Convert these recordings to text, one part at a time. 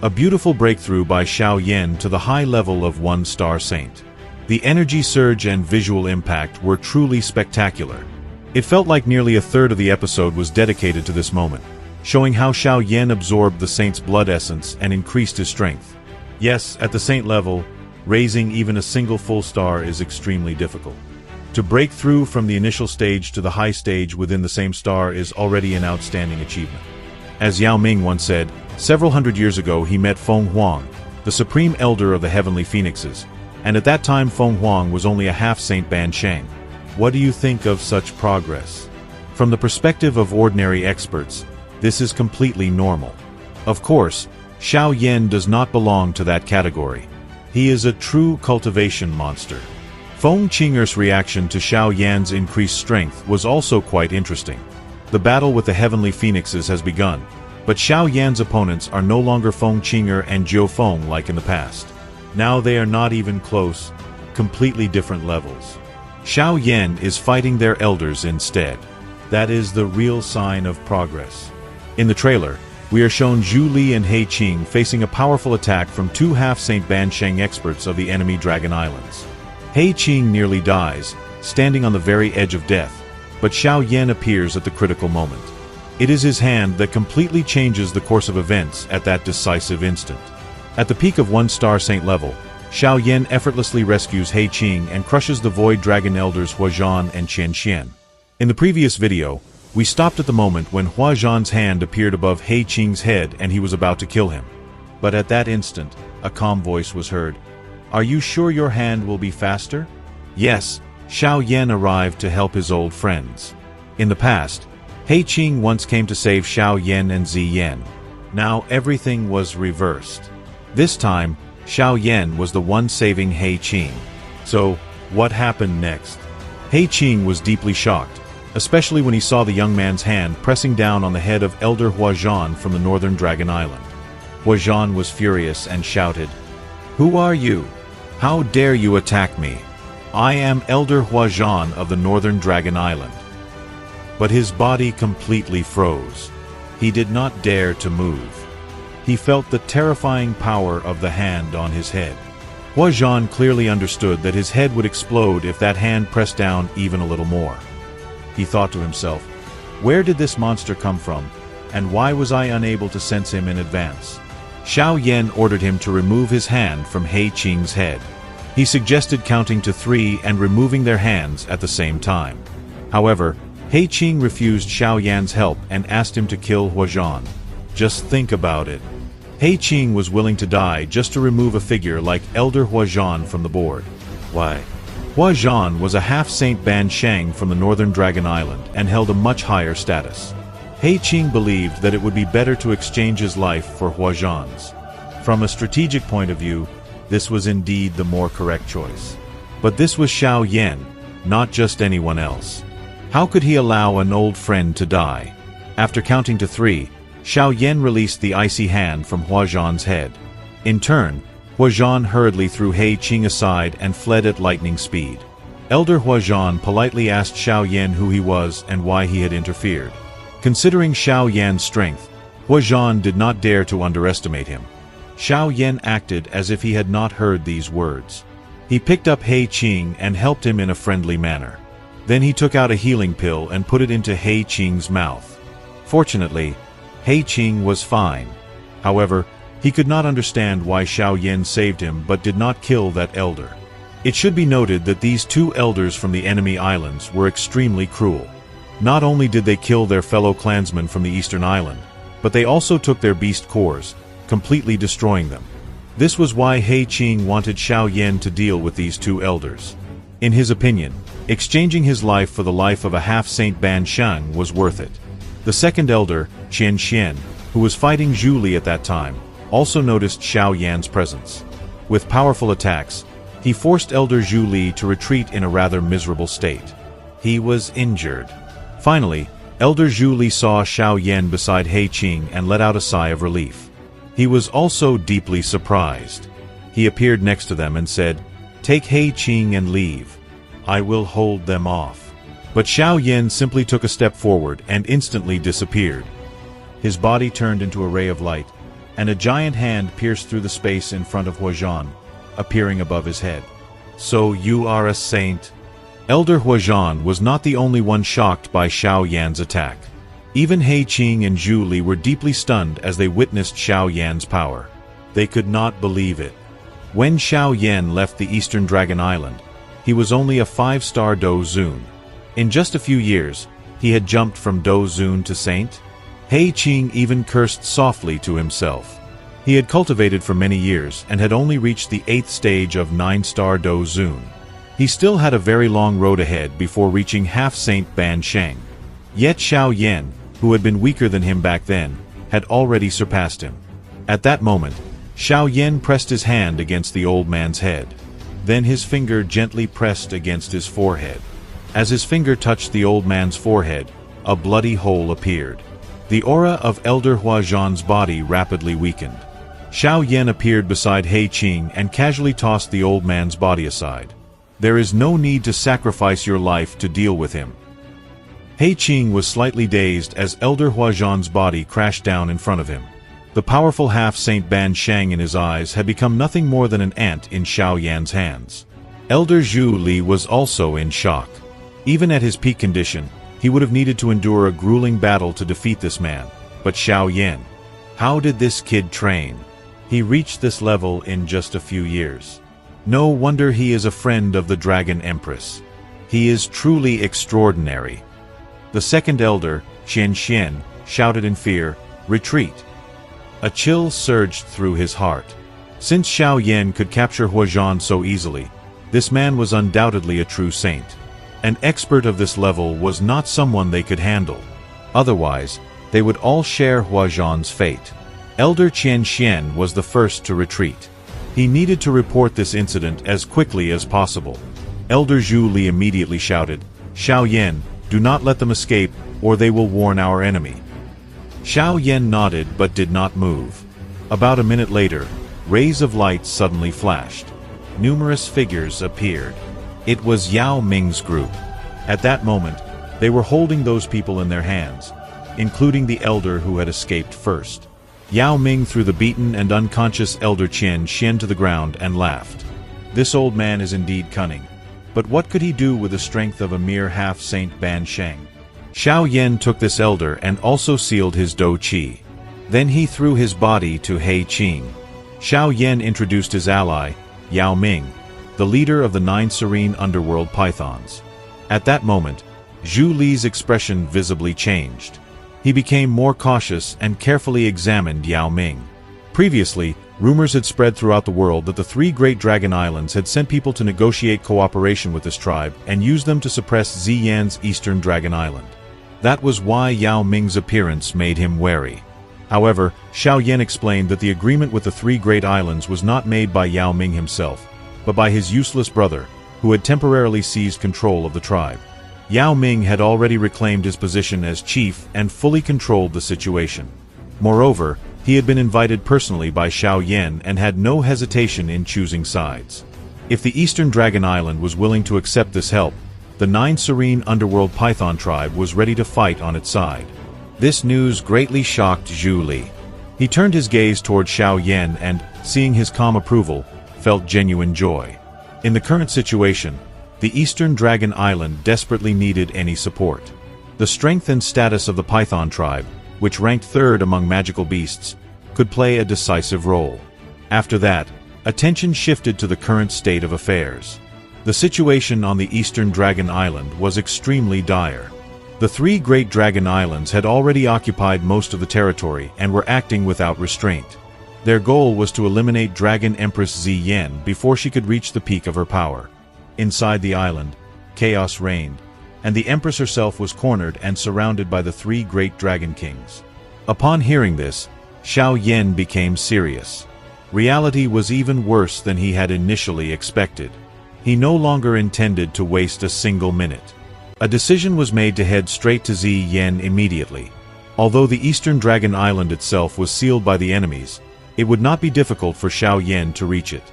A beautiful breakthrough by Xiao Yan to the high level of 1-star saint. The energy surge and visual impact were truly spectacular. It felt like nearly a third of the episode was dedicated to this moment, showing how Xiao Yan absorbed the saint's blood essence and increased his strength. Yes, at the saint level, raising even a single full star is extremely difficult. To break through from the initial stage to the high stage within the same star is already an outstanding achievement. As Yao Ming once said, several hundred years ago he met Feng Huang, the supreme elder of the heavenly phoenixes, and at that time Feng Huang was only a half-saint Ban Sheng. What do you think of such progress? From the perspective of ordinary experts, this is completely normal. Of course, Xiao Yan does not belong to that category. He is a true cultivation monster. Feng Qing'er's reaction to Xiao Yan's increased strength was also quite interesting. The battle with the heavenly phoenixes has begun, but Xiao Yan's opponents are no longer Feng Qing'er and Jiu Feng like in the past. Now they are not even close, completely different levels. Xiao Yan is fighting their elders instead. That is the real sign of progress. In the trailer, we are shown Zhu Li and He Qing facing a powerful attack from two half-Saint Ban Sheng experts of the enemy Dragon Islands. He Qing nearly dies, standing on the very edge of death, but Xiao Yan appears at the critical moment. It is his hand that completely changes the course of events at that decisive instant. At the peak of 1-star saint level, Xiao Yan effortlessly rescues He Qing and crushes the Void Dragon Elders Huazhan and Qianxian. In the previous video, we stopped at the moment when Huazhan's hand appeared above He Qing's head and he was about to kill him. But at that instant, a calm voice was heard. "Are you sure your hand will be faster?" Yes, Xiao Yan arrived to help his old friends. In the past, He Qing once came to save Xiao Yan and Zi Yan. Now everything was reversed. This time, Xiao Yan was the one saving He Qing. So, what happened next? He Qing was deeply shocked, especially when he saw the young man's hand pressing down on the head of Elder Huazhan from the northern Dragon Island. Huazhan was furious and shouted, "Who are you? How dare you attack me? I am Elder Huazhan of the northern Dragon Island." But his body completely froze. He did not dare to move. He felt the terrifying power of the hand on his head. Huazhan clearly understood that his head would explode if that hand pressed down even a little more. He thought to himself, where did this monster come from, and why was I unable to sense him in advance? Xiao Yan ordered him to remove his hand from He Qing's head. He suggested counting to 3 and removing their hands at the same time. However, He Qing refused Xiao Yan's help and asked him to kill Huazhan. Just think about it. He Qing was willing to die just to remove a figure like Elder Huazhan from the board. Why? Huazhan was a half-Saint Ban Sheng from the northern Dragon Island and held a much higher status. He Qing believed that it would be better to exchange his life for Huazhan's. From a strategic point of view, this was indeed the more correct choice. But this was Xiao Yan, not just anyone else. How could he allow an old friend to die? After counting to 3, Xiao Yan released the icy hand from Huazhan's head. In turn, Huazhan hurriedly threw He Qing aside and fled at lightning speed. Elder Huazhan politely asked Xiao Yan who he was and why he had interfered. Considering Xiao Yan's strength, Huazhan did not dare to underestimate him. Xiao Yan acted as if he had not heard these words. He picked up He Qing and helped him in a friendly manner. Then he took out a healing pill and put it into He Qing's mouth. Fortunately, He Qing was fine. However, he could not understand why Xiao Yan saved him but did not kill that elder. It should be noted that these two elders from the enemy islands were extremely cruel. Not only did they kill their fellow clansmen from the eastern island, but they also took their beast cores, completely destroying them. This was why He Qing wanted Xiao Yan to deal with these two elders. In his opinion, exchanging his life for the life of a half-Saint Ban Sheng was worth it. The second elder, Qianxian, who was fighting Zhu Li at that time, also noticed Xiao Yan's presence. With powerful attacks, he forced Elder Zhu Li to retreat in a rather miserable state. He was injured. Finally, Elder Zhu Li saw Xiao Yan beside He Qing and let out a sigh of relief. He was also deeply surprised. He appeared next to them and said, "Take He Qing and leave. I will hold them off." But Xiao Yan simply took a step forward and instantly disappeared. His body turned into a ray of light, and a giant hand pierced through the space in front of Huazhan, appearing above his head. "So you are a saint?" Elder Huazhan was not the only one shocked by Xiao Yan's attack. Even He Qing and Zhu Li were deeply stunned as they witnessed Xiao Yan's power. They could not believe it. When Xiao Yan left the Eastern Dragon Island, he was only a 5-star Do Zun. In just a few years, he had jumped from Do Zun to saint. He Qing even cursed softly to himself. He had cultivated for many years and had only reached the 8th stage of 9-star Do Zun. He still had a very long road ahead before reaching half-saint Ban Sheng. Yet Xiao Yan, who had been weaker than him back then, had already surpassed him. At that moment, Xiao Yan pressed his hand against the old man's head. Then his finger gently pressed against his forehead. As his finger touched the old man's forehead, a bloody hole appeared. The aura of Elder Huazhan's body rapidly weakened. Xiao Yan appeared beside He Qing and casually tossed the old man's body aside. "There is no need to sacrifice your life to deal with him." He Qing was slightly dazed as Elder Huazhan's body crashed down in front of him. The powerful half-saint Ban Sheng in his eyes had become nothing more than an ant in Xiao Yan's hands. Elder Zhu Li was also in shock. Even at his peak condition, he would have needed to endure a grueling battle to defeat this man. But Xiao Yan, how did this kid train? He reached this level in just a few years. No wonder he is a friend of the Dragon Empress. He is truly extraordinary. The second elder, Qian Xian, shouted in fear, "Retreat!" A chill surged through his heart. Since Xiao Yan could capture Huazhan so easily, this man was undoubtedly a true saint. An expert of this level was not someone they could handle. Otherwise, they would all share Huazhan's fate. Elder Qian Xian was the first to retreat. He needed to report this incident as quickly as possible. Elder Zhu Li immediately shouted, "Xiao Yan, do not let them escape, or they will warn our enemy." Xiao Yan nodded but did not move. About a minute later, rays of light suddenly flashed. Numerous figures appeared. It was Yao Ming's group. At that moment, they were holding those people in their hands, including the elder who had escaped first. Yao Ming threw the beaten and unconscious Elder Qian Xian to the ground and laughed. This old man is indeed cunning. But what could he do with the strength of a mere half-saint Ban Sheng? Xiao Yan took this elder and also sealed his Do Qi. Then he threw his body to He Qing. Xiao Yan introduced his ally, Yao Ming, the leader of the 9 serene underworld pythons. At that moment, Zhu Li's expression visibly changed. He became more cautious and carefully examined Yao Ming. Previously, rumors had spread throughout the world that the 3 Great Dragon Islands had sent people to negotiate cooperation with this tribe and use them to suppress Xi'Yan's Eastern Dragon Island. That was why Yao Ming's appearance made him wary. However, Xiao Yan explained that the agreement with the 3 Great Islands was not made by Yao Ming himself, but by his useless brother, who had temporarily seized control of the tribe. Yao Ming had already reclaimed his position as chief and fully controlled the situation. Moreover, he had been invited personally by Xiao Yan and had no hesitation in choosing sides. If the Eastern Dragon Island was willing to accept this help, the 9 serene underworld python tribe was ready to fight on its side. This news greatly shocked Zhu Li. He turned his gaze toward Xiao Yan and, seeing his calm approval, felt genuine joy. In the current situation, the Eastern Dragon Island desperately needed any support. The strength and status of the Python tribe, which ranked 3rd among magical beasts, could play a decisive role. After that, attention shifted to the current state of affairs. The situation on the Eastern Dragon Island was extremely dire. The 3 Great Dragon Islands had already occupied most of the territory and were acting without restraint. Their goal was to eliminate Dragon Empress Xi'Yan before she could reach the peak of her power. Inside the island, chaos reigned, and the Empress herself was cornered and surrounded by the 3 Great Dragon Kings. Upon hearing this, Xiao Yan became serious. Reality was even worse than he had initially expected. He no longer intended to waste a single minute. A decision was made to head straight to Xi'Yan immediately. Although the Eastern Dragon Island itself was sealed by the enemies, it would not be difficult for Xiao Yan to reach it.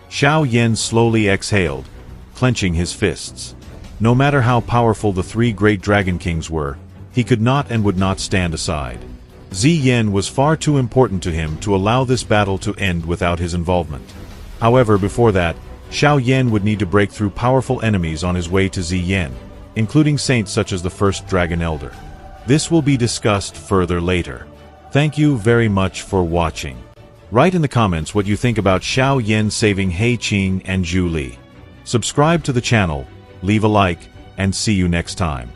Xiao Yan slowly exhaled, clenching his fists. No matter how powerful the 3 Great Dragon Kings were, he could not and would not stand aside. Yan was far too important to him to allow this battle to end without his involvement. However, before that, Xiao Yan would need to break through powerful enemies on his way to Yan, including saints such as the first Dragon Elder. This will be discussed further later. Thank you very much for watching. Write in the comments what you think about Xiao Yan saving He Qing and Zhu Li. Subscribe to the channel, leave a like, and see you next time.